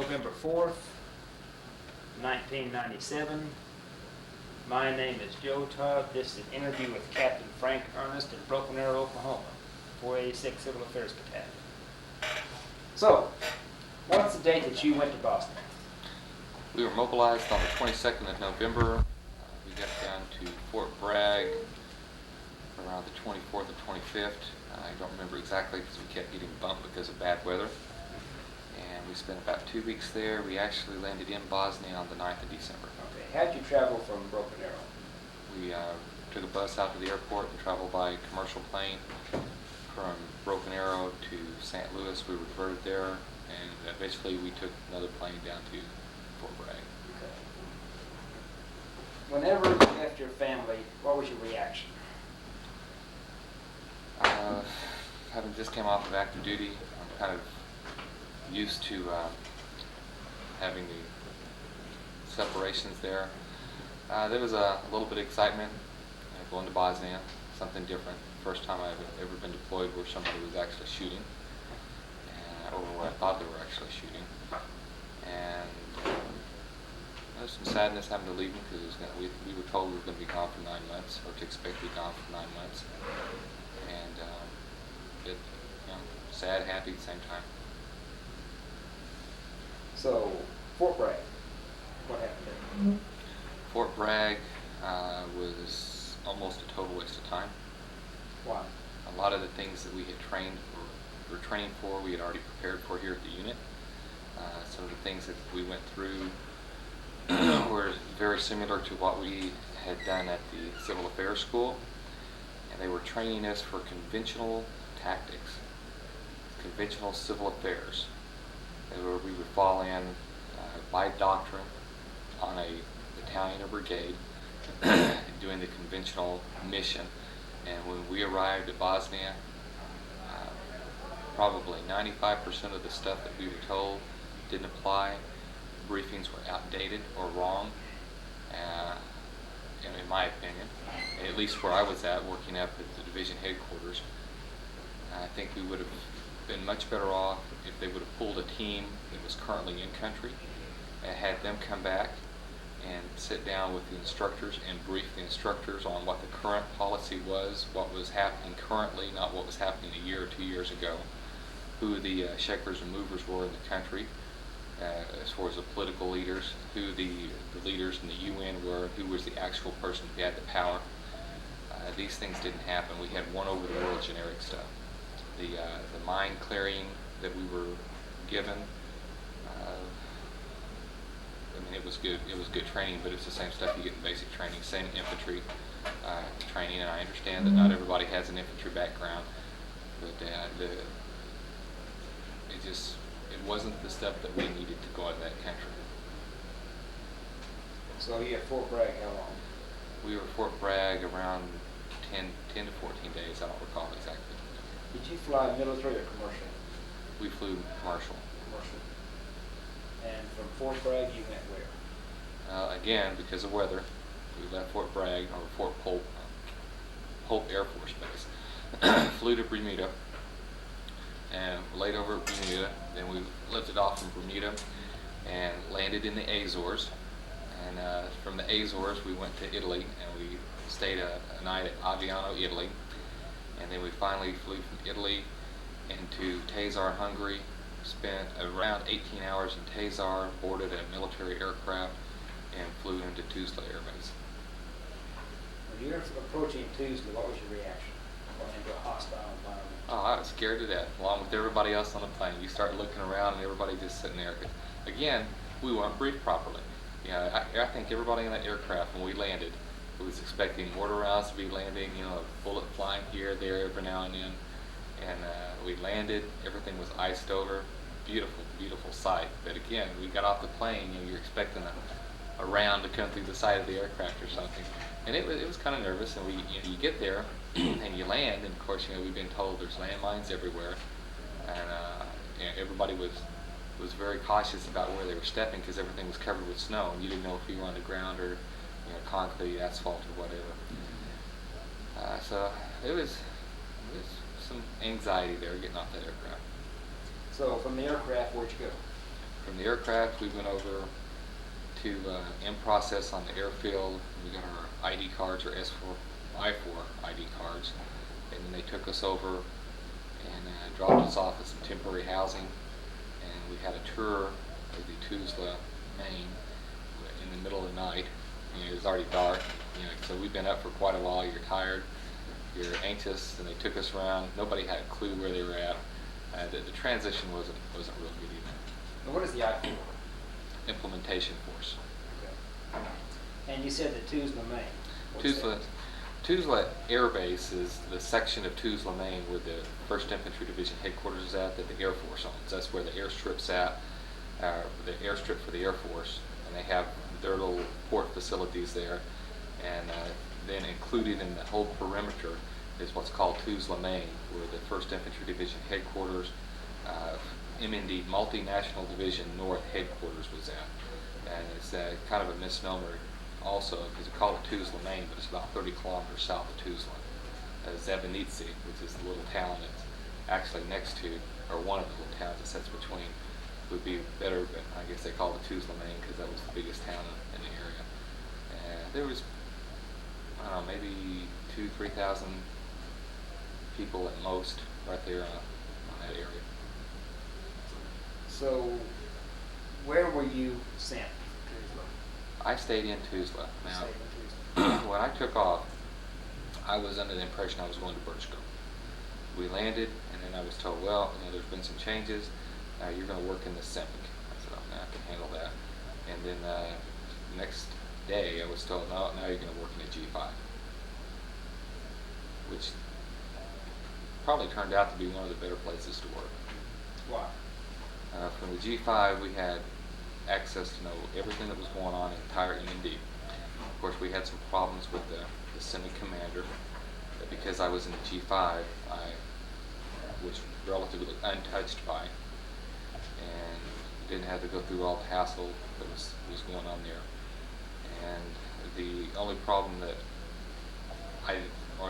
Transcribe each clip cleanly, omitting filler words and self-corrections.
November 4th, 1997. My name is Joe Todd. This is an interview with Captain Frank Earnest in Broken Arrow, Oklahoma, 486 Civil Affairs Battalion. So, what's the date that you went to Boston? We were mobilized on the 22nd of November. We got down to Fort Bragg around the 24th or 25th. I don't remember exactly because we kept getting bumped because of bad weather. And we spent about 2 weeks there. We actually landed in Bosnia on the 9th of December. Okay. How'd you travel from Broken Arrow? We took a bus out to the airport and traveled by commercial plane from Broken Arrow to St. Louis. We were diverted there, and eventually we took another plane down to Fort Bragg. Okay. Whenever you left your family, what was your reaction? Having just came off of active duty, I'm kind of used to having the separations there. There was a little bit of excitement going to Bosnia, something different. First time I've ever been deployed where somebody was actually shooting, or where I thought they were actually shooting. And there was some sadness having to leave them because we were told we were going to be gone for 9 months, or to expect to be gone for 9 months. And sad, happy at the same time. So, Fort Bragg, what happened there? Fort Bragg was almost a total waste of time. Why? A lot of the things that we had were training for, we had already prepared for here at the unit. Some of the things that we went through were very similar to what we had done at the Civil Affairs School, and they were training us for conventional tactics, conventional civil affairs. We would fall in by doctrine on a battalion or brigade doing the conventional mission. And when we arrived at Bosnia, probably 95% of the stuff that we were told didn't apply. Briefings were outdated or wrong, in my opinion. At least where I was at, working up at the division headquarters, I think we would have been much better off if they would have pulled a team that was currently in country and had them come back and sit down with the instructors and brief the instructors on what the current policy was, what was happening currently, not what was happening a year or 2 years ago, who the shakers and movers were in the country, as far as the political leaders, who the leaders in the UN were, who was the actual person who had the power. These things didn't happen. We had one over the world generic stuff. The mine clearing that we were given, it was good. It was good training, but it's the same stuff you get in basic training. Same infantry training, and I understand that not everybody has an infantry background, but it wasn't the stuff that we needed to go into that country. So you at Fort Bragg how long? We were at Fort Bragg around 10 to 14 days. I don't recall exactly. Did you fly military or commercial? We flew commercial. Commercial. And from Fort Bragg you went where? Again, because of weather, we left Fort Bragg, or Fort Polk Air Force Base, flew to Bermuda, and laid over at Bermuda. Then we lifted off from Bermuda and landed in the Azores. And from the Azores we went to Italy, and we stayed a night at Aviano, Italy. And then we finally flew from Italy into Tazar, Hungary, spent around 18 hours in Tazar, boarded a military aircraft, and flew into Tuzla Air Base. When you were approaching Tuzla, what was your reaction going into a hostile environment? Oh, I was scared to death, along with everybody else on the plane. You start looking around and everybody just sitting there. Again, we weren't briefed properly. I think everybody in that aircraft, when we landed, was expecting mortar rounds to be landing, a bullet flying here, there, every now and then. And we landed, everything was iced over. Beautiful, beautiful sight. But again, we got off the plane, you're expecting a round to come through the side of the aircraft or something. And it was kind of nervous, and you get there, and you land, and of course, we've been told there's landmines everywhere. And everybody was very cautious about where they were stepping because everything was covered with snow, and you didn't know if you were on the ground or concrete, asphalt, or whatever. So it was some anxiety there getting off that aircraft. So from the aircraft, where'd you go? From the aircraft, we went over to in process on the airfield. We got our ID cards, or I4 ID cards, and then they took us over and dropped us off at some temporary housing, and we had a tour of the Tuzla, Maine, in the middle of the night. It was already dark, so we've been up for quite a while. You're tired, you're anxious, and they took us around. Nobody had a clue where they were at. The transition wasn't real good either. And what is the I-4? Implementation force. Okay. And you said the Tuzla, Maine. What's that? Tuzla Air Base is the section of Tuzla, Maine, where the 1st Infantry Division headquarters is at, that the Air Force owns. That's where the airstrip's at, the airstrip for the Air Force, and they have their little port facilities there. And then included in the whole perimeter is what's called Tuzla, Maine, where the 1st Infantry Division headquarters, MND, Multinational Division North headquarters was at. And it's kind of a misnomer also, because they call it Tuzla, Maine, but it's about 30 kilometers south of Tuzla. Zevenitsi, which is the little town that's actually next to, or one of the little towns that sits between, would be better, but I guess they call it Tuzla, Maine, because that was the biggest town in the area. And there was, I don't know, maybe 2,000-3,000 people at most right there on that area. So, where were you sent? I stayed in Tuzla. Now, Stayed in Tuzla. when I took off, I was under the impression I was going to Bridgecombe. We landed, and then I was told, well, there's been some changes. You're going to work in the Simic. I said, oh, I can handle that. And then next day, I was told, no, now you're going to work in the G5, which probably turned out to be one of the better places to work. Why? From the G5, we had access to know everything that was going on in the entire MND. Of course, we had some problems with the Semi commander, but because I was in the G5, I was relatively untouched by, and didn't have to go through all the hassle that was going on there. And the only problem that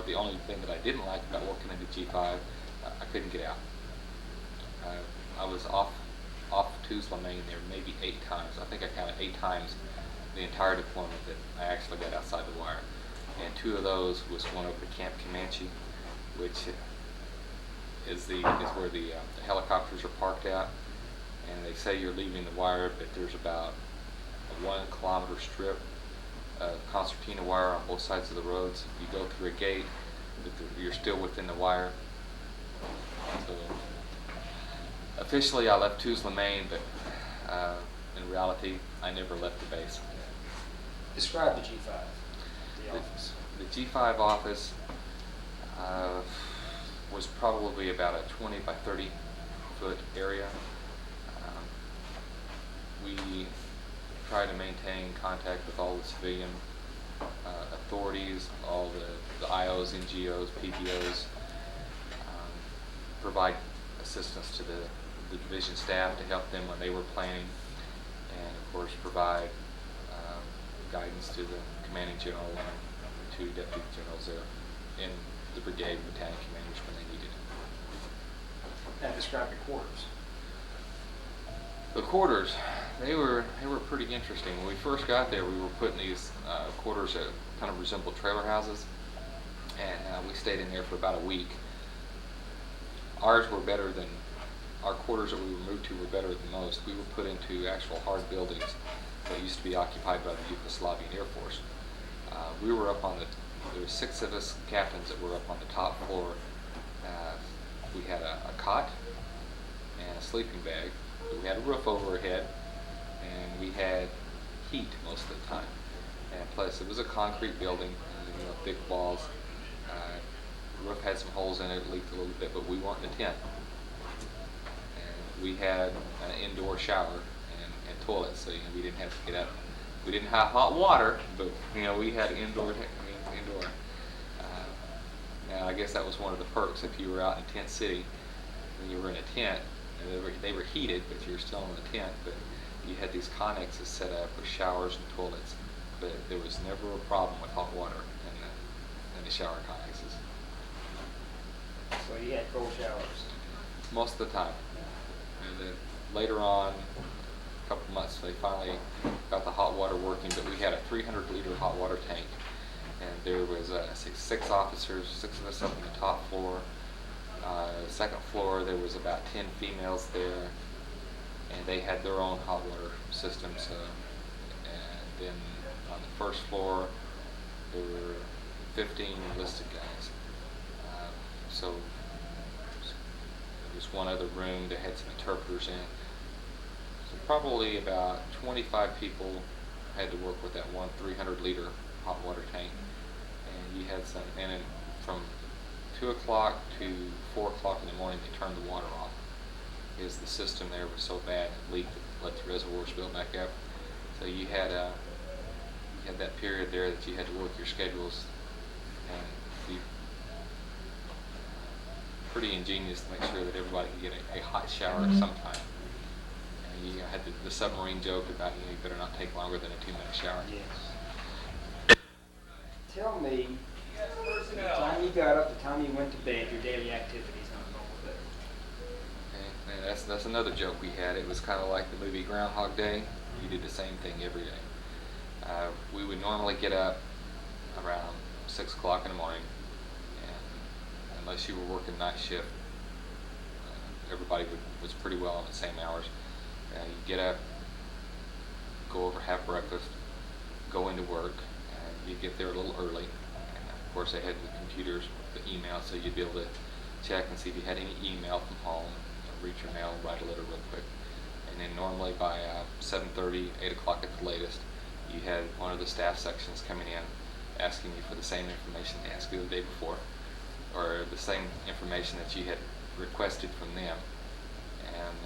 the only thing that I didn't like about working in the G5, I couldn't get out. I was off Tuzla, Maine there maybe 8 times. I think I counted 8 times the entire deployment that I actually got outside the wire. And 2 of those was one over to Camp Comanche, which is where the helicopters are parked at. And they say you're leaving the wire, but there's about a 1 kilometer strip of concertina wire on both sides of the roads. You go through a gate, but you're still within the wire. So officially I left Tuzla, Maine, but in reality I never left the base. Describe the G5, the office. The G5 office was probably about a 20 by 30 foot area. We try to maintain contact with all the civilian authorities, all the IOs, NGOs, PTOs, provide assistance to the division staff to help them when they were planning, and of course provide guidance to the commanding general and the 2 deputy generals there in the brigade and battalion commanders when they needed it. And describe your quarters. The quarters, they were pretty interesting. When we first got there, we were put in these quarters that kind of resembled trailer houses, and we stayed in there for about a week. Our quarters that we were moved to were better than most. We were put into actual hard buildings that used to be occupied by the Yugoslavian Air Force. We were up on there were 6 of us captains that were up on the top floor. We had a cot and a sleeping bag. We had a roof over our head, and we had heat most of the time. And plus, it was a concrete building, thick walls. The roof had some holes in it, leaked a little bit, but we weren't in a tent. And we had an indoor shower and toilet, so we didn't have to get up. We didn't have hot water, but we had indoor. Now, I guess that was one of the perks if you were out in Tent City, when you were in a tent. They were heated, but you were still in the tent. But you had these connexes set up with showers and toilets, but there was never a problem with hot water in the shower connexes. So you had cold showers? Most of the time. And then later on, they finally got the hot water working, but we had a 300-liter hot water tank, and there was six officers, 6 of us up on the top floor. Second floor, there was about 10 females there, and they had their own hot water systems. And then on the first floor, there were 15 enlisted guys. So there was one other room that had some interpreters in. So probably about 25 people had to work with that one 300-liter hot water tank. And you had some, and then from 2 o'clock to 4 o'clock in the morning, they turned the water off, because the system there was so bad, it leaked, it let the reservoirs build back up. So you had that period there that you had to work your schedules and be pretty ingenious to make sure that everybody could get a hot shower at some time. And you had the submarine joke about, you better not take longer than a 2-minute shower. Yes. Tell me, the time you got up, the time you went to bed, your daily activities on a normal day. And that's another joke we had. It was kind of like the movie Groundhog Day. You did the same thing every day. We would normally get up around 6 o'clock in the morning, and unless you were working night shift, everybody was pretty well on the same hours. You get up, go over, have breakfast, go into work, and you get there a little early. And of course, they had the computers, the email, so you'd be able to check and see if you had any email from home, read your mail, write a letter real quick. And then normally by 7:30, 8 o'clock at the latest, you had one of the staff sections coming in asking you for the same information they asked you the day before, or the same information that you had requested from them. And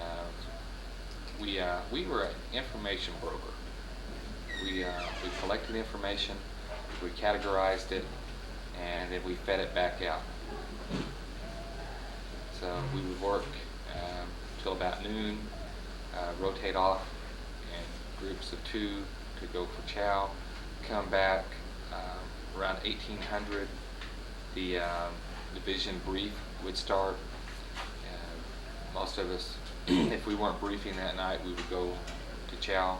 we were an information broker. We collected information, we categorized it, and then we fed it back out. So we would work till about noon, rotate off in groups of 2 to go for chow, come back around 1800. The division brief would start. Most of us, if we weren't briefing that night, we would go to chow,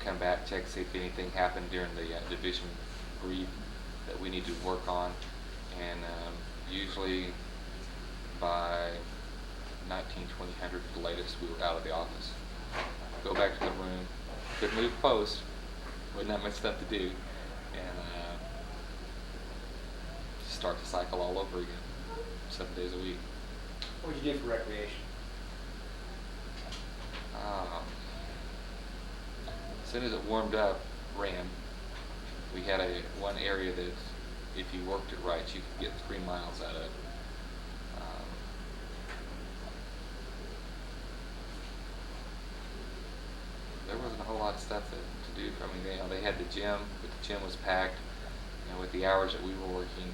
come back, check, see if anything happened during the division brief that we needed to work on, and usually by 1900 at the latest, we were out of the office. Go back to the room, could move post, wasn't that much stuff to do, and start the cycle all over again, 7 days a week. What did you do for recreation? As soon as it warmed up, ran. We had one area that if you worked it right, you could get 3 miles out of it. There wasn't a whole lot of stuff to do. I mean, they had the gym, but the gym was packed. With the hours that we were working,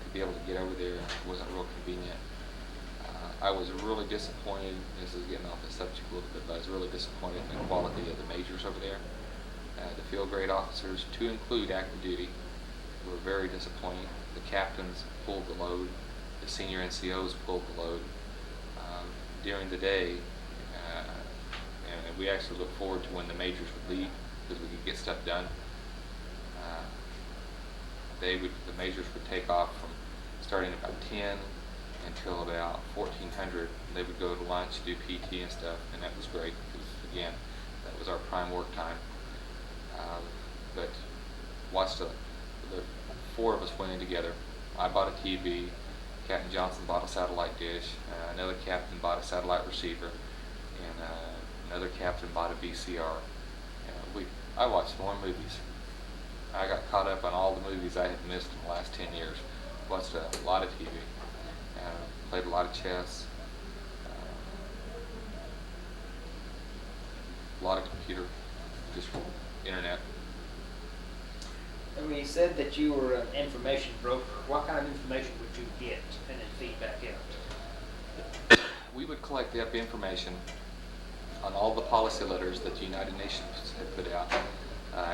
to be able to get over there wasn't real convenient. I was really disappointed. This is getting off the subject a little bit, but I was really disappointed in the quality of the majors over there. The field grade officers, to include active duty, were very disappointing. The captains pulled the load. The senior NCOs pulled the load. During the day, and we actually looked forward to when the majors would leave, because we could get stuff done. The majors would take off from starting about 10 until about 1400. They would go to lunch, do PT and stuff, and that was great, because again, that was our prime work time. But watched the 4 of us went in together. I bought a TV, Captain Johnson bought a satellite dish, another captain bought a satellite receiver, and another captain bought a VCR. I watched more movies. I got caught up on all the movies I had missed in the last 10 years. Watched a lot of TV. Played a lot of chess. A lot of computer, just internet. And when you said that you were an information broker, what kind of information would you get and then feed back out? We would collect up information on all the policy letters that the United Nations had put out.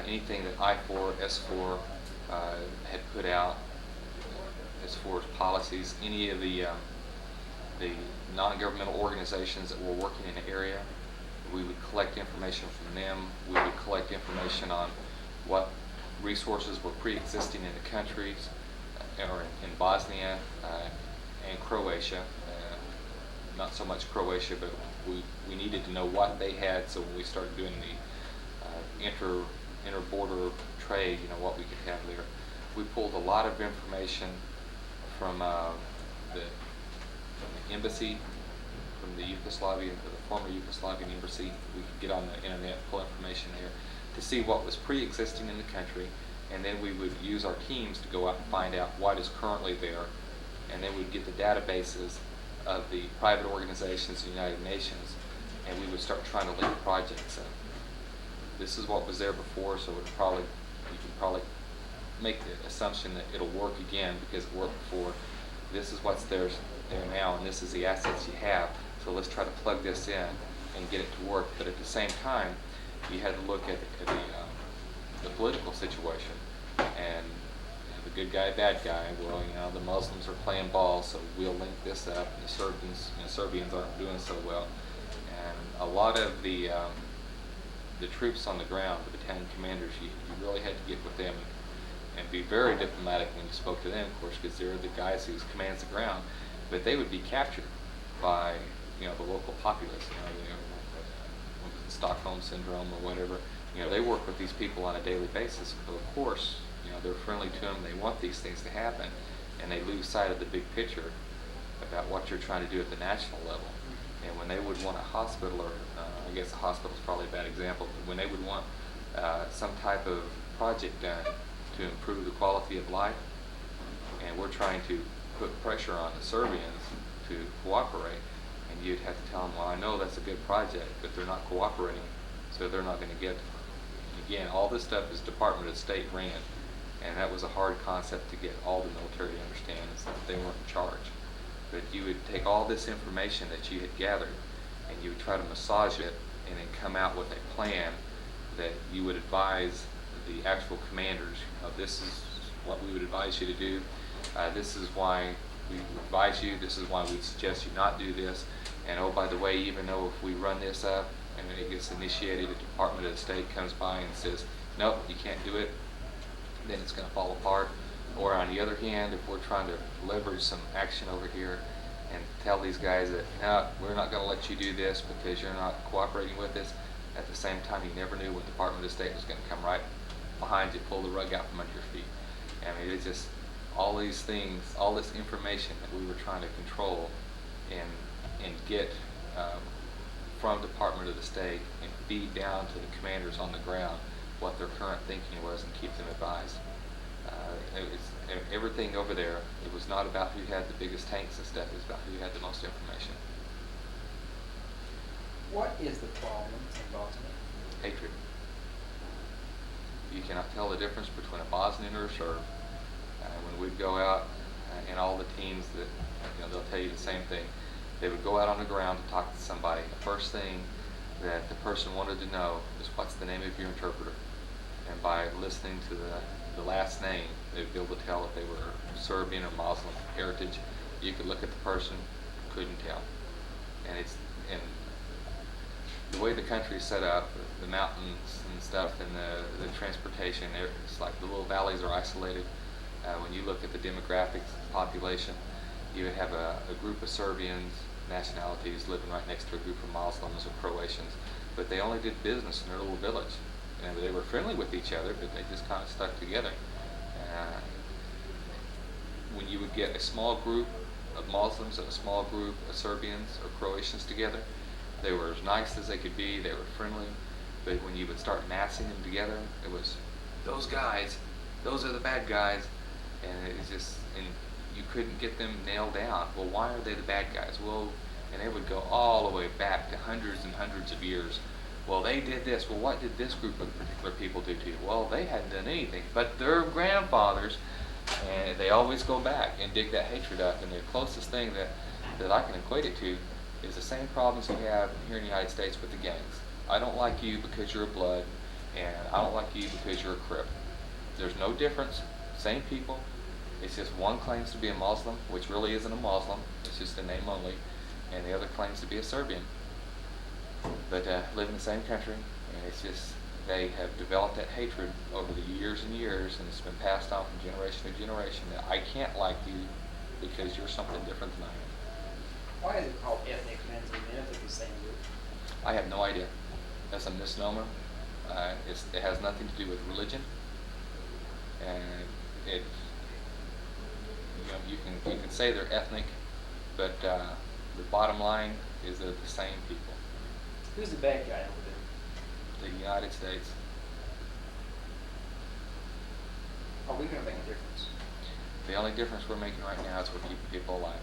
Anything that I4, S4 had put out as far as policies, any of the non-governmental organizations that were working in the area, We would collect information from them. We would collect information on what resources were pre-existing in the countries, or in Bosnia and Croatia. Not so much Croatia, but we needed to know what they had, so when we started doing the inter-border trade, what we could have there. We pulled a lot of information from the embassy, from the former Yugoslavian embassy. We could get on the internet, pull information there to see what was pre-existing in the country, and then we would use our teams to go out and find out what is currently there, and then we'd get the databases of the private organizations, the United Nations, and we would start trying to link projects up. This is what was there before, so you can probably make the assumption that it'll work again because it worked before. This is what's there now, and this is the assets you have, so let's try to plug this in and get it to work. But at the same time, you had to look at the political situation, and the good guy, bad guy. Well, the Muslims are playing ball, so we'll link this up, and the Serbians aren't doing so well. And a lot of the troops on the ground, the battalion commanders, you really had to get with them and be very diplomatic when you spoke to them, of course, because they're the guys who commands the ground. But they would be captured by the local populace. The Stockholm syndrome or whatever. They work with these people on a daily basis. But of course, they're friendly to them. They want these things to happen, and they lose sight of the big picture about what you're trying to do at the national level. And when they would want a hospital, or I guess a hospital is probably a bad example, but when they would want some type of project done to improve the quality of life, and we're trying to put pressure on the Serbians to cooperate, and you'd have to tell them, well, I know that's a good project, but they're not cooperating, so they're not going to get. Again, all this stuff is Department of State ran, and that was a hard concept to get all the military to understand, is that they weren't in charge. But you would take all this information that you had gathered, and you would try to massage it, and then come out with a plan that you would advise the actual commanders. This is what we would advise you to do. This is why we advise you. This is why we suggest you not do this. And oh, by the way, even though if we run this up and it gets initiated, the Department of the State comes by and says, nope, you can't do it, then it's going to fall apart. Or on the other hand, if we're trying to leverage some action over here and tell these guys that, no, we're not going to let you do this because you're not cooperating with us, at the same time, you never knew when the Department of State was going to come right behind you, pull the rug out from under your feet. I mean, it's just all these things, all this information that we were trying to control and get from Department of the State and feed down to the commanders on the ground what their current thinking was and keep them advised. Everything over there, it was not about who had the biggest tanks and stuff, it was about who had the most information. What is the problem in Bosnia? Hatred. You cannot tell the difference between a Bosnian or a Serb. When we'd go out, and all the teams that, they'll tell you the same thing. They would go out on the ground to talk to somebody. The first thing that the person wanted to know is, what's the name of your interpreter? And by listening to the last name, they'd be able to tell if they were Serbian or Muslim heritage. You could look at the person, couldn't tell. And the way the country is set up, the mountains and stuff, and the transportation, it's like the little valleys are isolated. When you look at the demographics of the population, you would have a group of Serbians nationalities living right next to a group of Muslims or Croatians, but they only did business in their little village. They were friendly with each other, but they just kind of stuck together. When you would get a small group of Muslims and a small group of Serbians or Croatians together, they were as nice as they could be, they were friendly, but when you would start massing them together, it was, those guys, those are the bad guys, and it was just, and you couldn't get them nailed down. Well, why are they the bad guys? Well, and they would go all the way back to hundreds and hundreds of years. Well, they did this. Well, what did this group of particular people do to you? Well, they hadn't done anything, but their grandfathers, and they always go back and dig that hatred up. And the closest thing that I can equate it to is the same problems we have here in the United States with the gangs. I don't like you because you're a blood, and I don't like you because you're a Crip. There's no difference. Same people. It's just one claims to be a Muslim, which really isn't a Muslim. It's just a name only, and the other claims to be a Serbian. but live in the same country, and it's just they have developed that hatred over the years and years, and it's been passed on from generation to generation that I can't like you because you're something different than I am. Why is it called ethnic men's and men if it's the same group? I have no idea. That's a misnomer. It has nothing to do with religion, and it you can say they're ethnic, but the bottom line is they're the same people. Who's the bad guy over there? The United States. Are we going to make a difference? The only difference we're making right now is we're keeping people alive.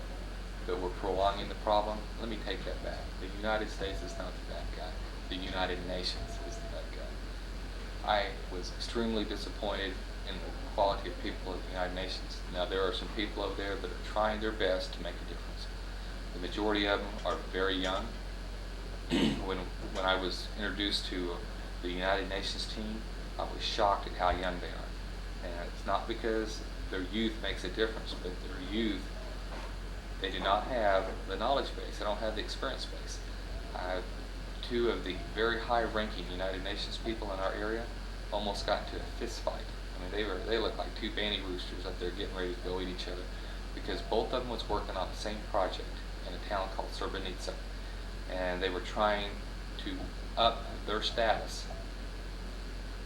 But we're prolonging the problem. Let me take that back. The United States is not the bad guy. The United Nations is the bad guy. I was extremely disappointed in the quality of people at the United Nations. Now, there are some people over there that are trying their best to make a difference. The majority of them are very young. When I was introduced to the United Nations team, I was shocked at how young they are. And it's not because their youth makes a difference, but their youth, they do not have the knowledge base. They don't have the experience base. Two of the very high-ranking United Nations people in our area almost got into a fist fight. I mean, they looked like two banty roosters up there getting ready to go eat each other, because both of them was working on the same project in a town called Srebrenica, and they were trying to up their status,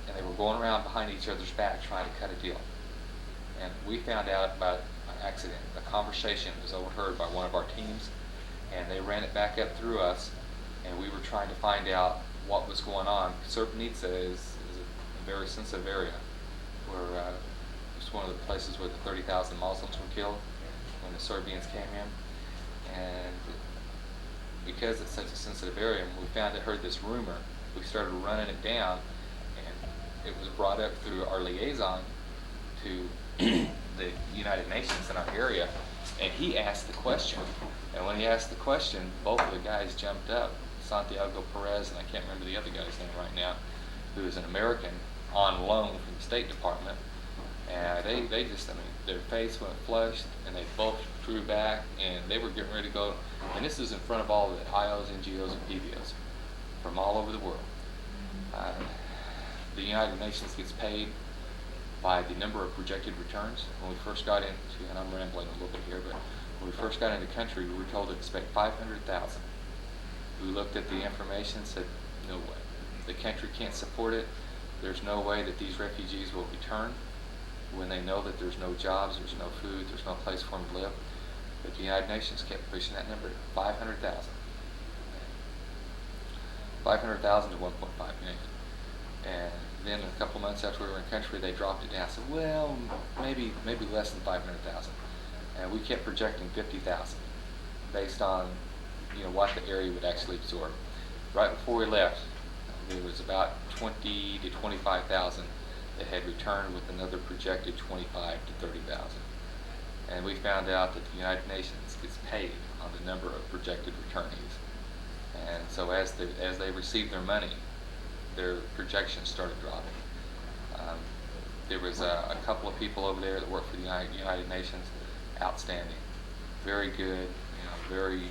and they were going around behind each other's back trying to cut a deal. And we found out about an accident. A conversation was overheard by one of our teams, and they ran it back up through us, and we were trying to find out what was going on. Srebrenica is a very sensitive area where it's one of the places where the 30,000 Muslims were killed when the Serbians came in. And because it's such a sensitive area, when we heard this rumor, we started running it down, and it was brought up through our liaison to the United Nations in our area, and he asked the question. And when he asked the question, both of the guys jumped up. Santiago Perez, and I can't remember the other guy's name right now, who is an American on loan from the State Department. And they just, I mean, their face went flushed, and they both drew back, and they were getting ready to go. And this is in front of all the IOs, NGOs, and PBOs from all over the world. The United Nations gets paid by the number of projected returns. When we first got into, and I'm rambling a little bit here, but when we first got into the country, we were told to expect 500,000. We looked at the information and said, no way. The country can't support it. There's no way that these refugees will return when they know that there's no jobs, there's no food, there's no place for them to live. But the United Nations kept pushing that number, 500,000. 500,000 to 1.5 million. And then a couple months after we were in country, they dropped it down. Said, well, maybe less than 500,000. And we kept projecting 50,000 based on what the area would actually absorb. Right before we left, there was about 20 to 25,000 that had returned, with another projected 25 to 30,000. And we found out that the United Nations gets paid on the number of projected returnees. And so as they received their money, their projections started dropping. There was a couple of people over there that worked for the United Nations, outstanding, very good, very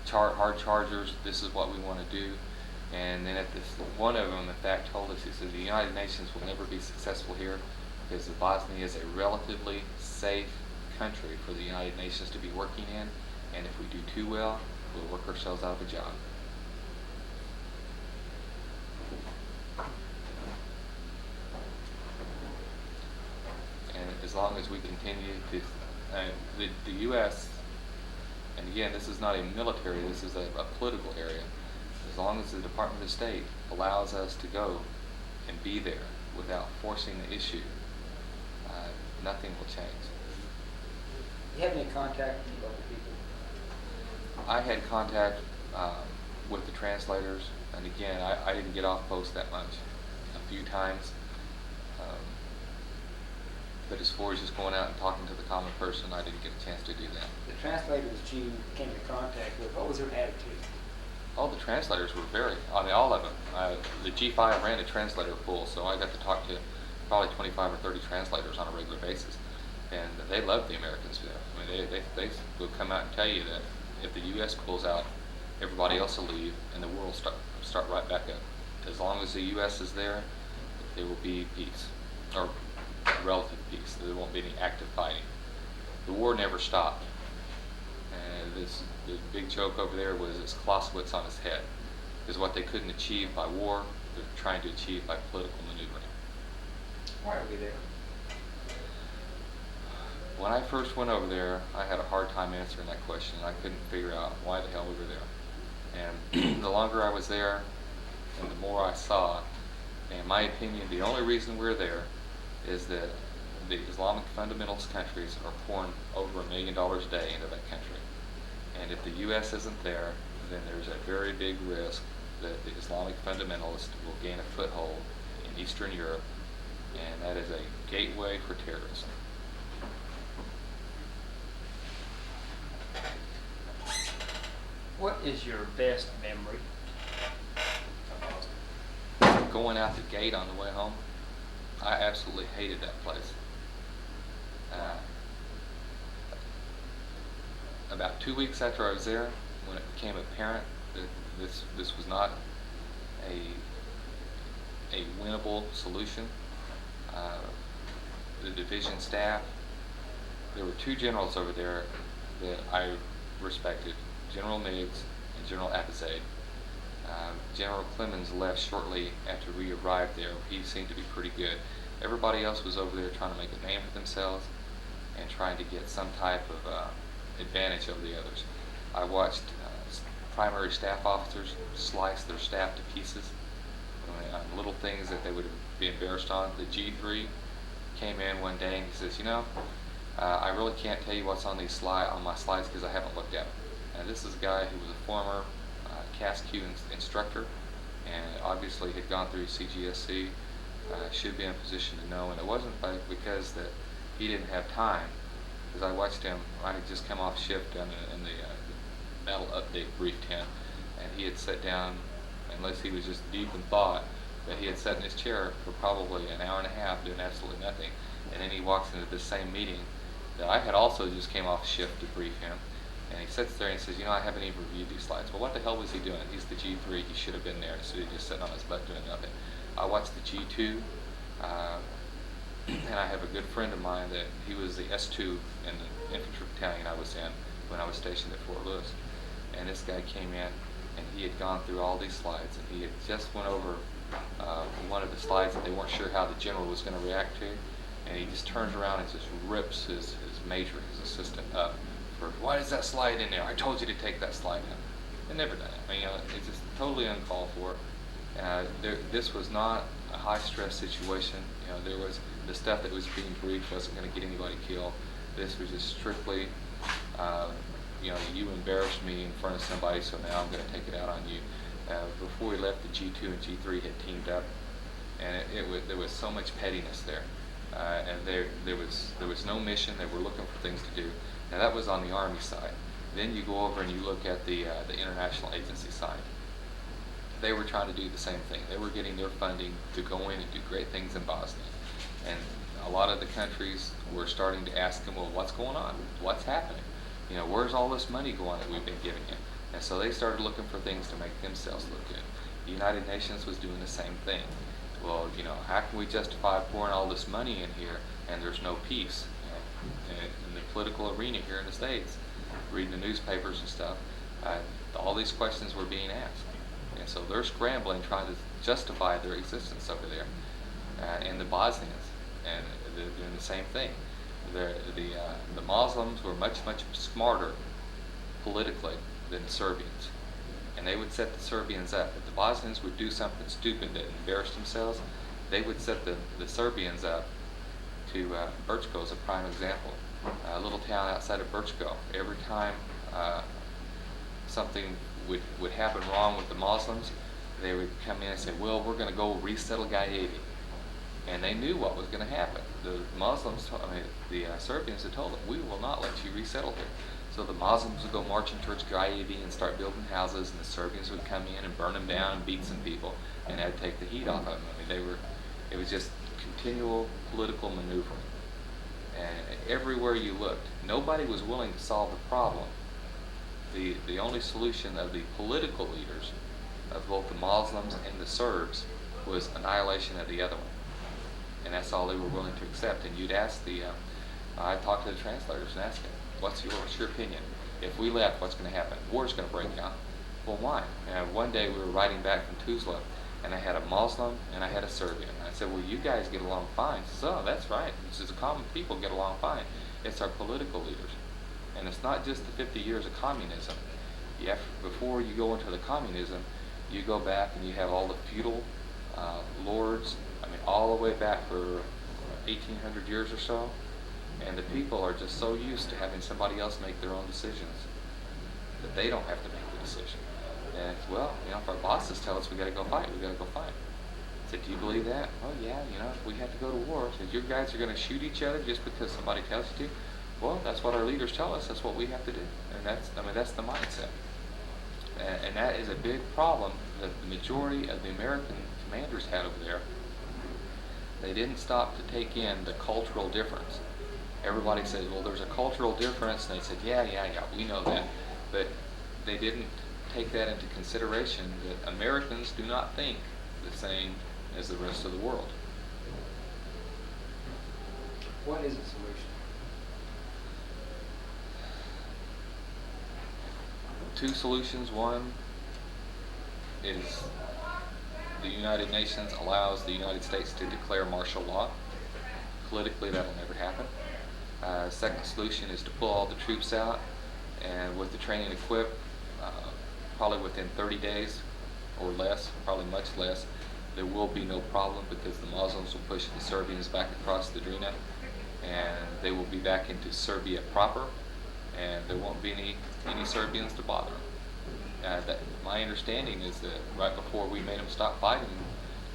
hard chargers. This is what we want to do. And then one of them, in fact, told us, he said, the United Nations will never be successful here because Bosnia is a relatively safe country for the United Nations to be working in, and if we do too well, we'll work ourselves out of a job. And as long as we continue to, the U.S., and again, this is not a military, this is a political area. As long as the Department of State allows us to go and be there without forcing the issue, nothing will change. Do you have any contact with local people? I had contact with the translators, and again, I didn't get off post that much. A few times. But as far as just going out and talking to the common person, I didn't get a chance to do that. The translators that you came into contact with, what was their attitude? All the translators were all of them. The G5 ran a translator pool, so I got to talk to probably 25 or 30 translators on a regular basis. And they loved the Americans there. I mean, they would come out and tell you that if the U.S. pulls out, everybody else will leave, and the world will start right back up. As long as the U.S. is there will be peace, or relative peace. There won't be any active fighting. The war never stopped. And the big joke over there was this Clausewitz on his head. Because what they couldn't achieve by war, they're trying to achieve by political maneuvering. Why are we there? When I first went over there, I had a hard time answering that question. I couldn't figure out why the hell we were there. And the longer I was there, and the more I saw, in my opinion, the only reason we're there is that the Islamic fundamentalist countries are pouring over $1 million a day into that country. And if the U.S. isn't there, then there's a very big risk that the Islamic fundamentalists will gain a foothold in Eastern Europe, and that is a gateway for terrorism. What is your best memory of Boston? Going out the gate on the way home, I absolutely hated that place. About 2 weeks after I was there, when it became apparent that this was not a winnable solution, the division staff, there were two generals over there that I respected, General Meigs and General Apizade. General Clemens left shortly after we arrived there. He seemed to be pretty good. Everybody else was over there trying to make a name for themselves and trying to get some type of advantage over the others. I watched primary staff officers slice their staff to pieces on little things that they would be embarrassed on. The G3 came in one day and he says, I really can't tell you what's on my slides because I haven't looked at them. And this is a guy who was a former CASQ instructor and obviously had gone through CGSC, should be in a position to know, and it wasn't because that he didn't have time, because I watched him. I had just come off shift in the battle update brief tent, and he had sat down, unless he was just deep in thought, but he had sat in his chair for probably an hour and a half doing absolutely nothing, and then he walks into this same meeting that I had also just came off shift to brief him. And he sits there and he says, I haven't even reviewed these slides. Well, what the hell was he doing? He's the G3. He should have been there instead of just sitting on his butt doing nothing. I watched the G2, and I have a good friend of mine that he was the S2 in the infantry battalion I was in when I was stationed at Fort Lewis. And this guy came in, and he had gone through all these slides, and he had just went over one of the slides that they weren't sure how the general was going to react to. And he just turns around and just rips his major, his assistant, up. Why is that slide in there? I told you to take that slide out. They never done it. It's just totally uncalled for. This was not a high-stress situation. There was the stuff that was being briefed wasn't going to get anybody killed. This was just strictly, you embarrassed me in front of somebody, so now I'm going to take it out on you. Before we left, the G2 and G3 had teamed up, and there was so much pettiness there. And there was no mission. They were looking for things to do. Now that was on the Army side. Then you go over and you look at the international agency side. They were trying to do the same thing. They were getting their funding to go in and do great things in Bosnia. And a lot of the countries were starting to ask them, well, what's going on? What's happening? Where's all this money going that we've been giving you? And so they started looking for things to make themselves look good. The United Nations was doing the same thing. Well, how can we justify pouring all this money in here and there's no peace? In the political arena here in the States, reading the newspapers and stuff, all these questions were being asked. And so they're scrambling, trying to justify their existence over there. And the Bosnians, and they're doing the same thing. The Muslims were much, much smarter politically than the Serbians. And they would set the Serbians up. If the Bosnians would do something stupid that embarrassed themselves, they would set the Serbians up to Brčko is a prime example. A little town outside of Brčko. Every time something would happen wrong with the Muslims, they would come in and say, well, we're going to go resettle Gajevi. And they knew what was going to happen. The Serbians had told them, we will not let you resettle here. So the Muslims would go marching towards Gajevi and start building houses, and the Serbians would come in and burn them down and beat some people, and that'd take the heat off of them. It was just continual political maneuvering. And everywhere you looked, nobody was willing to solve the problem the only solution of the political leaders of both the Muslims and the Serbs was annihilation of the other one. And that's all they were willing to accept. And you'd ask I talked to the translators and asked them, what's your opinion? If we left, what's going to happen? War's going to break out. Well, why? And one day we were riding back from Tuzla, and I had a Muslim and I had a Serbian. And I said, well, you guys get along fine. He says, oh, that's right. This is the common people get along fine. It's our political leaders. And it's not just the 50 years of communism. Before you go into the communism, you go back and you have all the feudal lords, all the way back for 1800 years or so, and the people are just so used to having somebody else make their own decisions that they don't have to make the decision. And well, if our bosses tell us we got to go fight, we got to go fight. I said, do you believe that? Oh yeah, if we have to go to war, said, you guys are going to shoot each other just because somebody tells you to? Well, that's what our leaders tell us. That's what we have to do, and that's the mindset. And that is a big problem that the majority of the American commanders had over there. They didn't stop to take in the cultural difference. Everybody says, well, there's a cultural difference, and they said, yeah, we know that. But they didn't take that into consideration that Americans do not think the same as the rest of the world. What is the solution? Two solutions. One is the United Nations allows the United States to declare martial law. Politically, that'll never happen. Second solution is to pull all the troops out, and with the training equipped, probably within 30 days or less, probably much less, there will be no problem because the Muslims will push the Serbians back across the Drina, and they will be back into Serbia proper, and there won't be any Serbians to bother them. My understanding is that right before we made them stop fighting,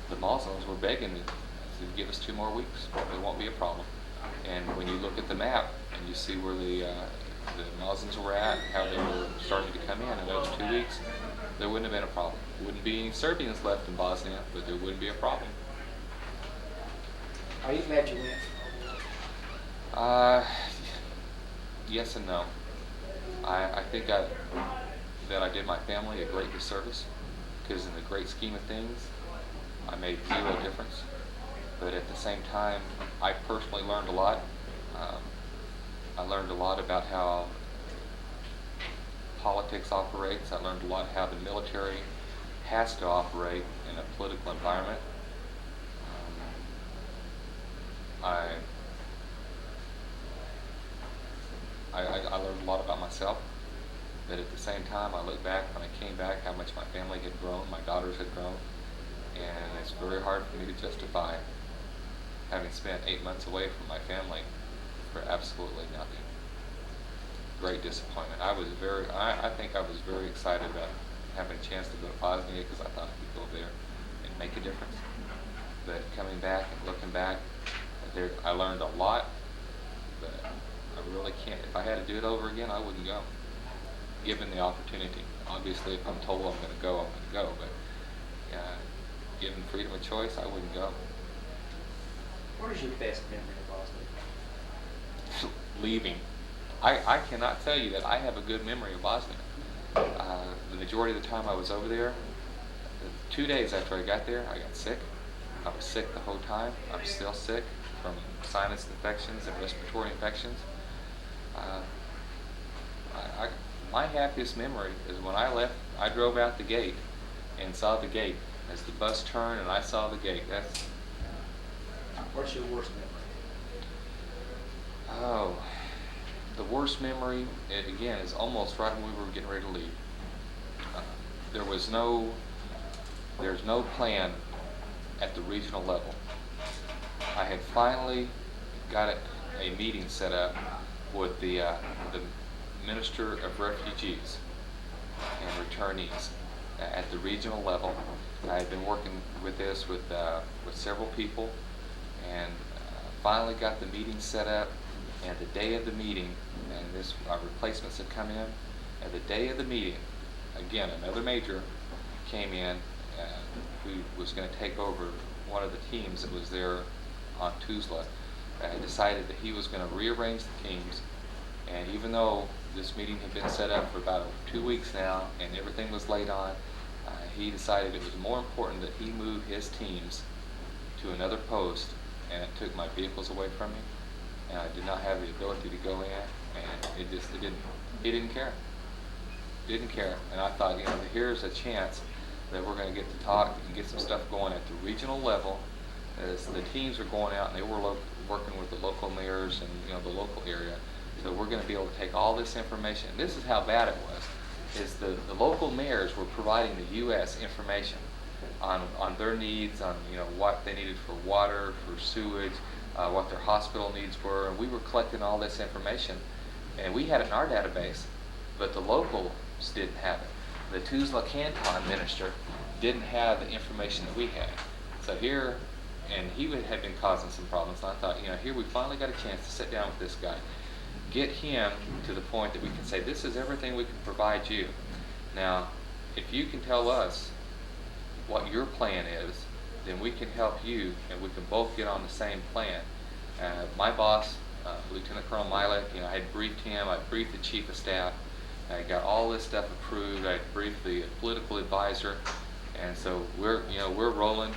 the Muslims were begging to give us 2 more weeks. There won't be a problem. And when you look at the map and you see where the Muslims were at, how they were starting to come in those 2 weeks, there wouldn't have been a problem. There wouldn't be any Serbians left in Bosnia, but there wouldn't be a problem. Are you glad you went? Yes and no. I think that I did my family a great disservice, because in the great scheme of things, I made 0 difference. But at the same time, I personally learned a lot. I learned a lot about how politics operates. I learned a lot how the military has to operate in a political environment. I learned a lot about myself, but at the same time, I look back, when I came back, how much my family had grown, my daughters had grown, and it's very hard for me to justify having spent 8 months away from my family for absolutely nothing. Great disappointment. I think I was very excited about having a chance to go to Bosnia because I thought I could go there and make a difference. But coming back and looking back, I learned a lot, but I really can't. If I had to do it over again, I wouldn't go, given the opportunity. Obviously, if I'm told I'm going to go, I'm going to go, but given freedom of choice, I wouldn't go. What is your best memory of Bosnia? Leaving. I cannot tell you that I have a good memory of Bosnia. The majority of the time I was over there, 2 days after I got there, I got sick. I was sick the whole time. I'm still sick from sinus infections and respiratory infections. My happiest memory is when I left. I drove out the gate and saw the gate as the bus turned, and I saw the gate. What's your worst memory? Oh, the worst memory, again, is almost right when we were getting ready to leave. There's no plan at the regional level. I had finally got a meeting set up with the Minister of Refugees and Returnees at the regional level. I had been working with this with several people, and finally got the meeting set up. And the day of the meeting, and our replacements had come in, and the day of the meeting, again, another major came in who was going to take over one of the teams that was there on Tuzla, and decided that he was going to rearrange the teams And even though this meeting had been set up for about 2 weeks now and everything was laid on, he decided it was more important that he move his teams to another post, and it took my vehicles away from me, and I did not have the ability to go in, and he didn't care. Didn't care. And I thought, here's a chance that we're going to get to talk and get some stuff going at the regional level, as the teams are going out and they were working with the local mayors and the local area. So we're going to be able to take all this information. This is how bad it was. Is the local mayors were providing the U.S. information on their needs, on what they needed for water, for sewage, what their hospital needs were, and we were collecting all this information, and we had it in our database, but the locals didn't have it. The Tuzla Canton minister didn't have the information that we had. So here, and he had been causing some problems, and I thought, here we finally got a chance to sit down with this guy, get him to the point that we can say, this is everything we can provide you. Now, if you can tell us what your plan is, then we can help you, and we can both get on the same plan. My boss, Lieutenant Colonel Milek, I had briefed him, I briefed the Chief of Staff, I got all this stuff approved, I briefed the political advisor, and so we're rolling.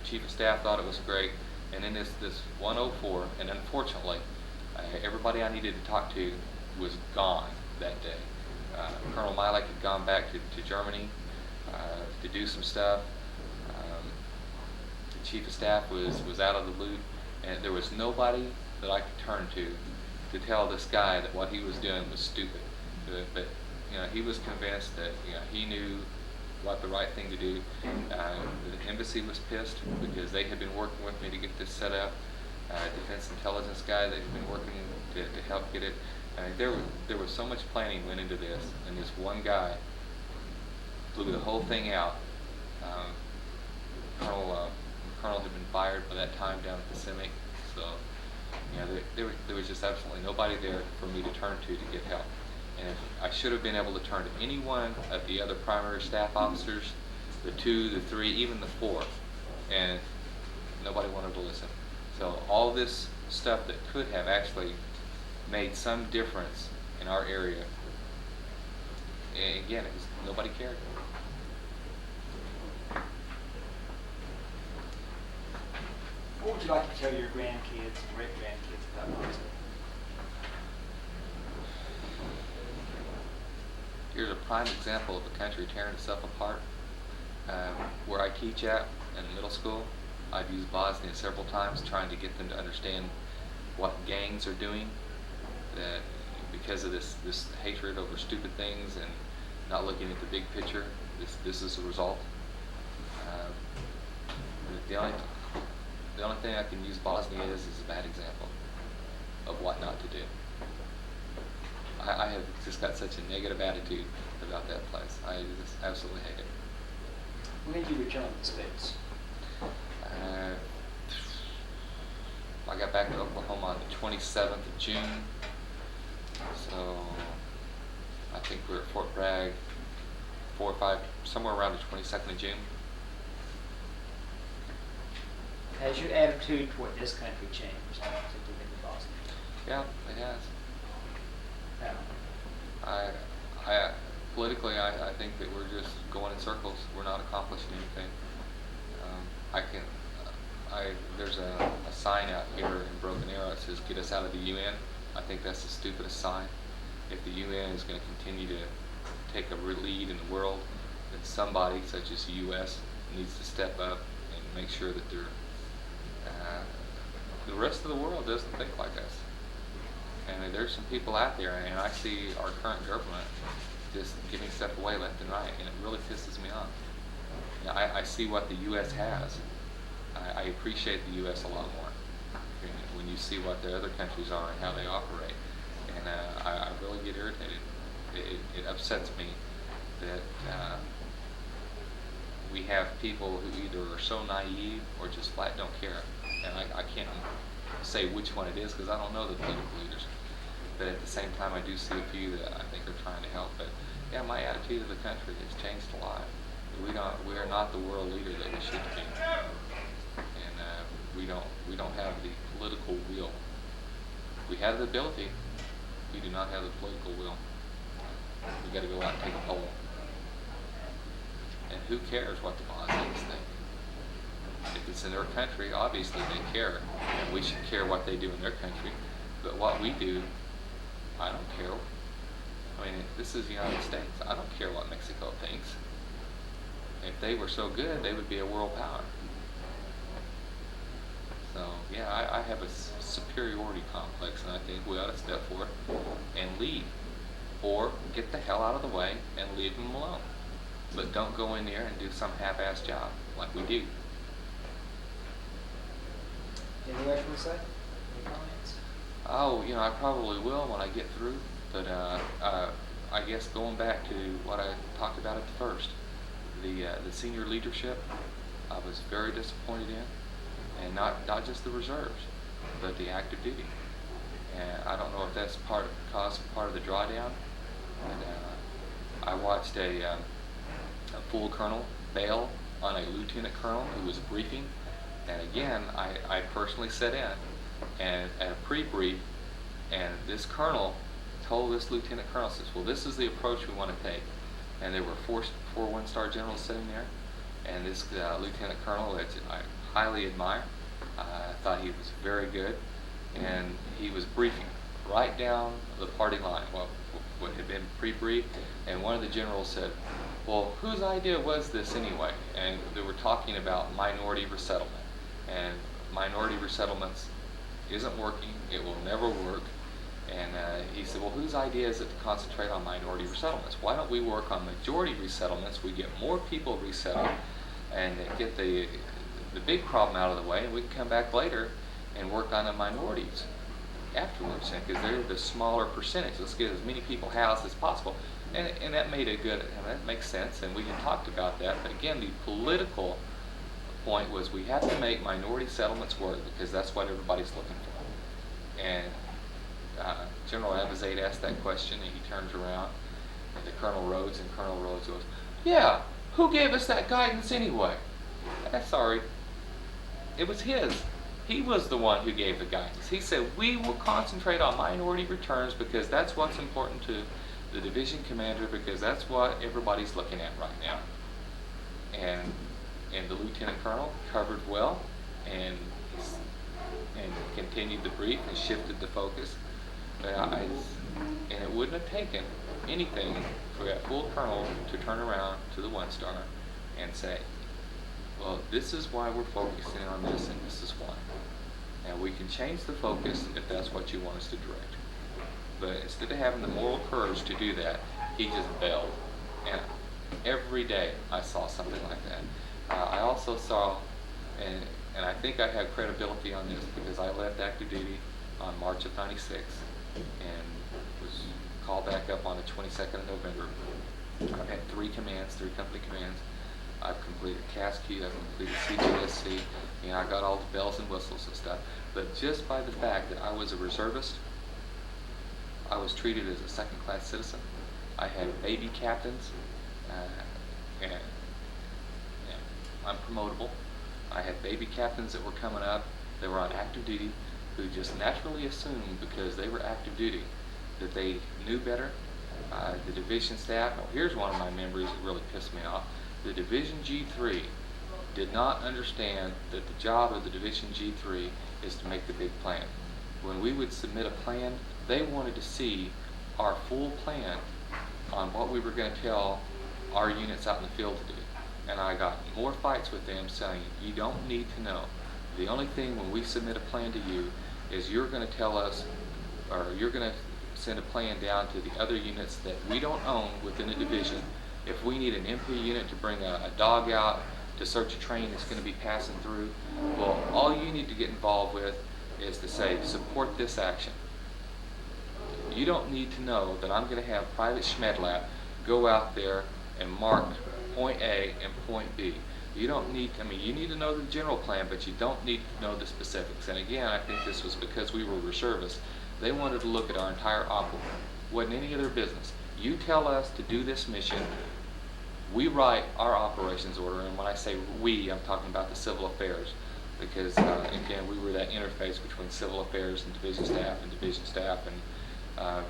Chief of Staff thought it was great, and then this 104, and unfortunately, everybody I needed to talk to was gone that day. Colonel Milek had gone back to Germany to do some stuff. The Chief of Staff was out of the loop, and there was nobody that I could turn to tell this guy that what he was doing was stupid. But he was convinced that he knew what the right thing to do. The embassy was pissed because they had been working with me to get this set up. Defense intelligence guy, they've been working to help get it. There was so much planning went into this, and this one guy blew the whole thing out. Colonel had been fired by that time down at the CIMIC, so there was just absolutely nobody there for me to turn to get help. And if I should have been able to turn to any one of the other primary staff officers, the 2, the 3, even the 4, and nobody wanted to listen. So all this stuff that could have actually made some difference in our area, and again, nobody cared. What would you like to tell your grandkids and great-grandkids about Austin? Here's a prime example of a country tearing itself apart. Where I teach at in middle school, I've used Bosnia several times trying to get them to understand what gangs are doing, that because of this hatred over stupid things and not looking at the big picture, this is a result. The only thing I can use Bosnia is a bad example of what not to do. I have just got such a negative attitude about that place. I just absolutely hate it. When did you return to the States? I got back to Oklahoma on the 27th of June. So I think we're at Fort Bragg 4 or 5, somewhere around the 22nd of June. Has your attitude toward this country changed since you've been to Boston? Yeah, it has. How? I politically, I think that we're just going in circles. We're not accomplishing anything. There's a sign out here in Broken Arrow that says, "Get us out of the UN." I think that's the stupidest sign. If the UN is going to continue to take a lead in the world, then somebody, such as the U.S., needs to step up and make sure that the rest of the world doesn't think like us. And there's some people out there, and I see our current government just giving stuff away left and right, and it really pisses me off. I see what the U.S. has. I appreciate the U.S. a lot more when you see what the other countries are and how they operate. And I really get irritated. It upsets me that we have people who either are so naive or just flat don't care. And I can't say which one it is because I don't know the political leaders. But at the same time, I do see a few that I think are trying to help. But yeah, my attitude of the country has changed a lot. We are not the world leader that we should be, and we don't have the political will. We have the ability, you do not have the political will. You got to go out and take a poll. And who cares what the Bosnians think? If it's in their country, obviously they care, and we should care what they do in their country. But what we do, I don't care. I mean, this is the United States. I don't care what Mexico thinks. If they were so good, they would be a world power. So, yeah, I have a superiority complex, and I think we ought to step forward and lead. Or get the hell out of the way and leave them alone. But don't go in there and do some half-assed job like we do. Anything else you want to say? Any comments? Oh, I probably will when I get through. But I guess going back to what I talked about at the first, the senior leadership, I was very disappointed in, and not just the reserves, but the active duty. And I don't know if that's part of the drawdown. But I watched a full colonel bail on a lieutenant colonel who was briefing, and again, I personally sat in and at a pre-brief, and this colonel told this lieutenant colonel, says, well, this is the approach we want to take. And there were four one-star generals sitting there, and this lieutenant colonel that I highly admire, I thought he was very good, and he was briefing right down the party line, what had been pre-briefed, and one of the generals said, well, whose idea was this anyway? And they were talking about minority resettlement, and minority resettlements isn't working, it will never work. And he said, well, whose idea is it to concentrate on minority resettlements? Why don't we work on majority resettlements? We get more people resettled and get the big problem out of the way, and we can come back later and work on the minorities afterwards, because they're the smaller percentage. Let's get as many people housed as possible. And that made that makes sense, and we had talked about that. But again, the political point was we have to make minority settlements work, because that's what everybody's looking for. And General Abizade asked that question, and he turns around to Colonel Rhodes, and Colonel Rhodes goes, yeah, who gave us that guidance anyway? Sorry, it was his. He was the one who gave the guidance. He said, we will concentrate on minority returns because that's what's important to the division commander, because that's what everybody's looking at right now. And the lieutenant colonel covered well and continued the brief and shifted the focus. And it wouldn't have taken anything for that full colonel to turn around to the one-star and say, well, this is why we're focusing on this, and this is why. And we can change the focus if that's what you want us to direct. But instead of having the moral courage to do that, he just bailed. And every day I saw something like that. I also saw, and I think I have credibility on this because I left active duty on March of '96 and was called back up on the 22nd of November. I've had 3 company commands. I've completed CASQ, I've completed CGSC, I got all the bells and whistles and stuff. But just by the fact that I was a reservist, I was treated as a second-class citizen. I had baby captains, and I'm promotable. I had baby captains that were coming up, that were on active duty, who just naturally assumed because they were active duty that they knew better. The division staff, here's one of my members that really pissed me off. The Division G3 did not understand that the job of the Division G3 is to make the big plan. When we would submit a plan, they wanted to see our full plan on what we were going to tell our units out in the field to do. And I got more fights with them saying, you don't need to know. The only thing when we submit a plan to you is you're going to tell us, or you're going to send a plan down to the other units that we don't own within the division. If we need an MP unit to bring a dog out to search a train that's going to be passing through, well, all you need to get involved with is to say, support this action. You don't need to know that I'm going to have Private Schmedlap go out there and mark point A and point B. You don't need, you need to know the general plan, but you don't need to know the specifics. And again, I think this was because we were reservists. They wanted to look at our entire operation. Wasn't any of their business. You tell us to do this mission, we write our operations order, and when I say we, I'm talking about the civil affairs, because again, we were that interface between civil affairs and division staff, and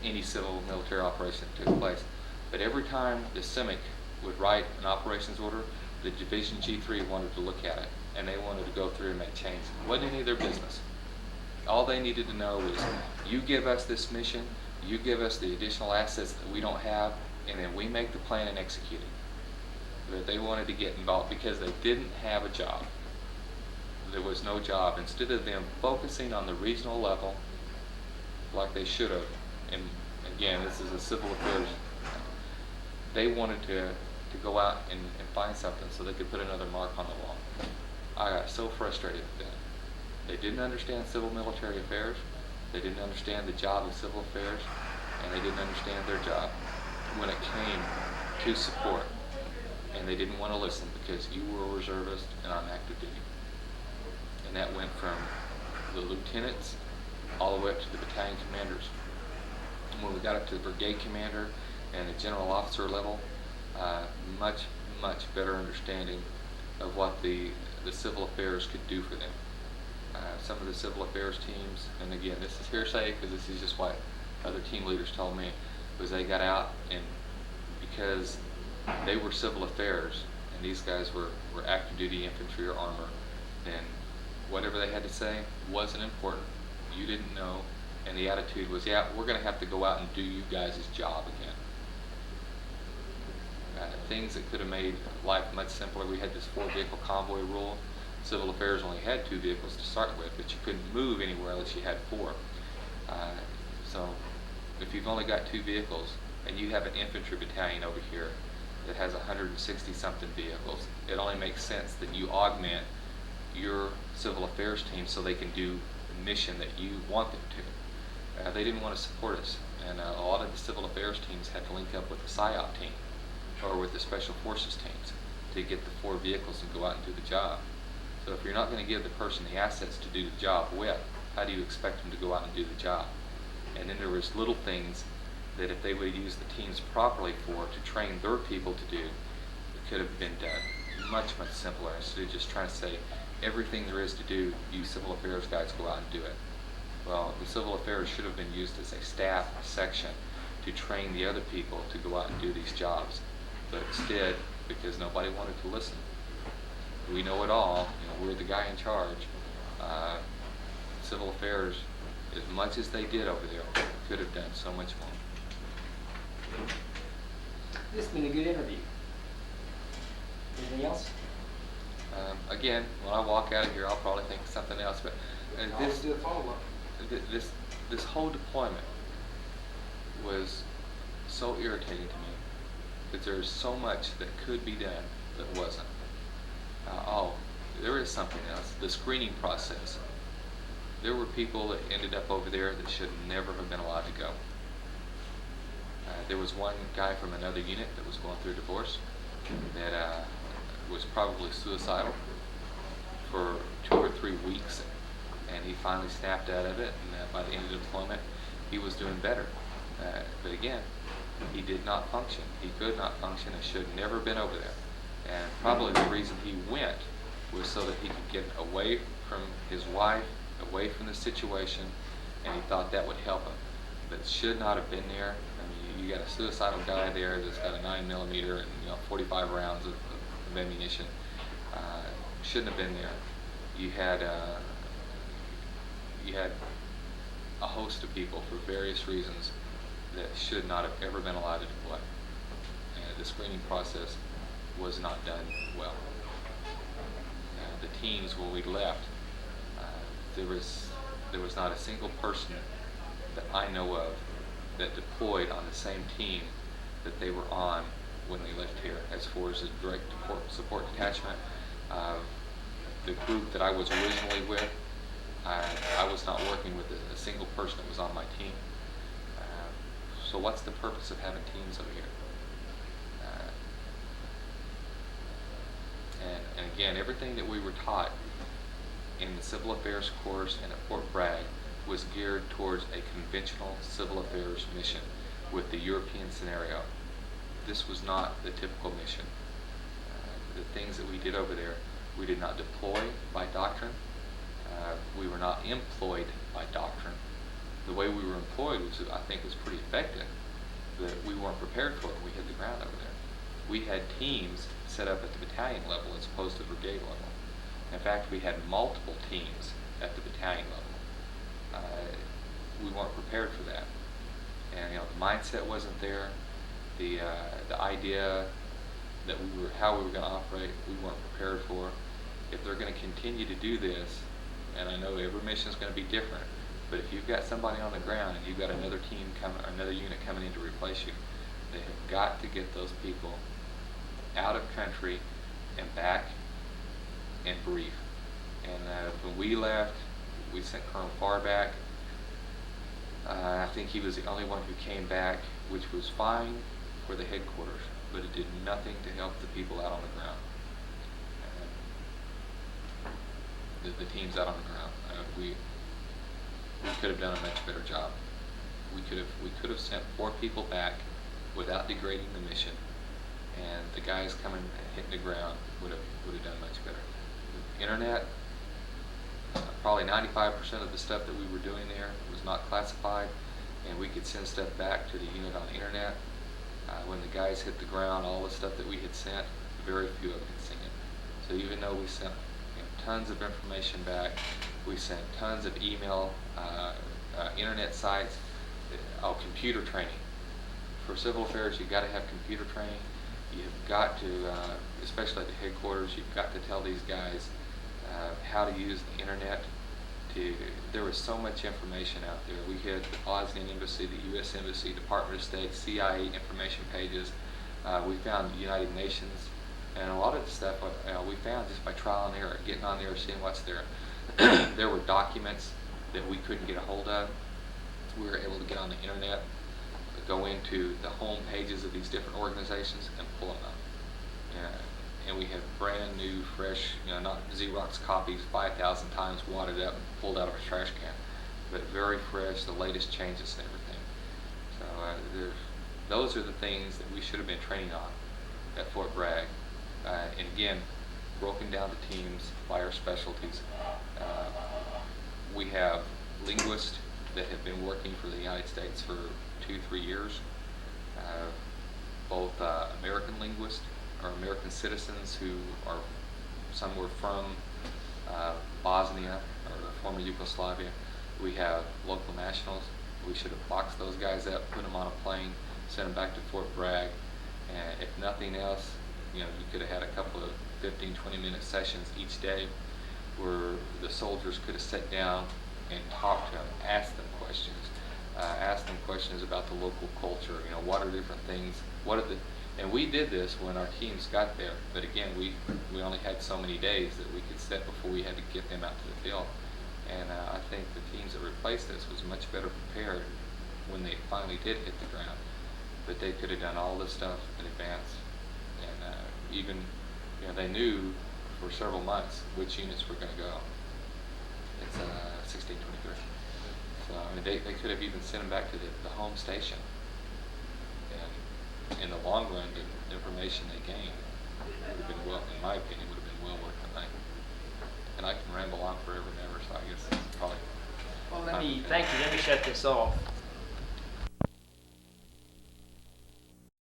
any civil military operation that took place. But every time the CIMIC would write an operations order, the Division G3 wanted to look at it, and they wanted to go through and make changes. It wasn't any of their business. All they needed to know was, you give us this mission, you give us the additional assets that we don't have, and then we make the plan and execute it. But they wanted to get involved because they didn't have a job. There was no job. Instead of them focusing on the regional level like they should have, and again, this is a civil affairs, they wanted to go out and find something so they could put another mark on the wall. I got so frustrated with that. They didn't understand civil military affairs, they didn't understand the job of civil affairs, and they didn't understand their job when it came to support. And they didn't want to listen because you were a reservist and on active duty. And that went from the lieutenants all the way up to the battalion commanders. And when we got up to the brigade commander and the general officer level, much better understanding of what the civil affairs could do for them. Some of the civil affairs teams, and again, this is hearsay because this is just what other team leaders told me, was they got out, and because they were civil affairs and these guys were active duty infantry or armor, then whatever they had to say wasn't important. You didn't know, and the attitude was, yeah, we're going to have to go out and do you guys' job again. Things that could have made life much simpler. We had this 4-vehicle convoy rule. Civil affairs only had 2 vehicles to start with, but you couldn't move anywhere unless you had 4. So if you've only got 2 vehicles and you have an infantry battalion over here that has 160 something vehicles, it only makes sense that you augment your civil affairs team so they can do the mission that you want them to. They didn't want to support us, and a lot of the civil affairs teams had to link up with the PSYOP team or with the special forces teams to get the 4 vehicles and go out and do the job. So if you're not going to give the person the assets to do the job with, how do you expect them to go out and do the job? And then there was little things that if they would use the teams properly to train their people to do, it could have been done much simpler, instead of just trying to say everything there is to do, you civil affairs guys go out and do it. Well, the civil affairs should have been used as a staff section to train the other people to go out and do these jobs. But instead, because nobody wanted to listen, we know it all, we're the guy in charge. Civil affairs, as much as they did over there, could have done so much more. This has been a good interview. Anything else? Again, when I walk out of here, I'll probably think of something else. But Always do a follow-up. This whole deployment was so irritating to me because there's so much that could be done that wasn't. There is something else. The screening process. There were people that ended up over there that should never have been allowed to go. There was one guy from another unit that was going through a divorce that was probably suicidal for 2 or 3 weeks, and he finally snapped out of it, and by the end of the deployment he was doing better. But again, he did not function. He could not function and should have never been over there. And probably the reason he went was so that he could get away from his wife, away from the situation, and he thought that would help him. But should not have been there. I mean, you got a suicidal guy there that's got a 9mm and 45 rounds of ammunition. Shouldn't have been there. You had a host of people for various reasons that should not have ever been allowed to deploy. And the screening process was not done well. The teams, when we left, there was not a single person that I know of that deployed on the same team that they were on when they left here. As far as the direct support detachment, the group that I was originally with, I was not working with a single person that was on my team. So what's the purpose of having teams over here? And again, everything that we were taught in the civil affairs course and at Fort Bragg was geared towards a conventional civil affairs mission with the European scenario. This was not the typical mission. The things that we did over there, we did not deploy by doctrine. We were not employed by doctrine. the way we were employed, which I think was pretty effective, that we weren't prepared for it when we hit the ground over there. We had teams set up at the battalion level as opposed to brigade level. In fact, we had multiple teams at the battalion level. We weren't prepared for that, and the mindset wasn't there. The idea that how we were going to operate, we weren't prepared for. If they're going to continue to do this, and I know every mission is going to be different, but if you've got somebody on the ground and you've got another team coming, or another unit coming in to replace you, they have got to get those people out of country and back and brief. And when we left, we sent Colonel Farr back. I think he was the only one who came back, which was fine for the headquarters, but it did nothing to help the people out on the ground. The teams out on the ground. We could have done a much better job. We could have sent 4 people back without degrading the mission, and the guys coming and hitting the ground would have done much better. Internet, probably 95% of the stuff that we were doing there was not classified, and we could send stuff back to the unit on the internet. When the guys hit the ground, all the stuff that we had sent, very few of them had seen it. So even though we sent tons of information back, we sent tons of email, internet sites, computer training. For civil affairs, you've got to have computer training. You've got to, especially at the headquarters, you've got to tell these guys how to use the internet. There was so much information out there. We had the Bosnian Embassy, the U.S. Embassy, Department of State, CIA information pages. We found the United Nations, and a lot of the stuff we found just by trial and error, getting on there, seeing what's there. There were documents that we couldn't get a hold of. We were able to get on the internet, go into the home pages of these different organizations and pull them up. And we had brand new, fresh, not Xerox copies 5,000 times wadded up and pulled out of a trash can, but very fresh, the latest changes and everything. So those are the things that we should have been training on at Fort Bragg. And again, broken down to teams by our specialties. We have linguists that have been working for the United States for 2-3 years, both American linguists or American citizens who are some were from Bosnia or the former Yugoslavia. We have local nationals. We should have boxed those guys up, put them on a plane, sent them back to Fort Bragg, and if nothing else, you could have had a couple of 15-20 minute sessions each day where the soldiers could have sat down and talked to them, asked them questions about the local culture. What are different things? And we did this when our teams got there. But again, we only had so many days that we could set before we had to get them out to the field. And I think the teams that replaced us was much better prepared when they finally did hit the ground. But they could have done all this stuff in advance. And even, they knew for several months which units were going to go. It's 1623. So they could have even sent them back to the home station. And in the long run, the information they gained would have been in my opinion, would have been well worth the night. And I can ramble on forever and ever, so I guess it's probably. Well, thank you. Let me shut this off.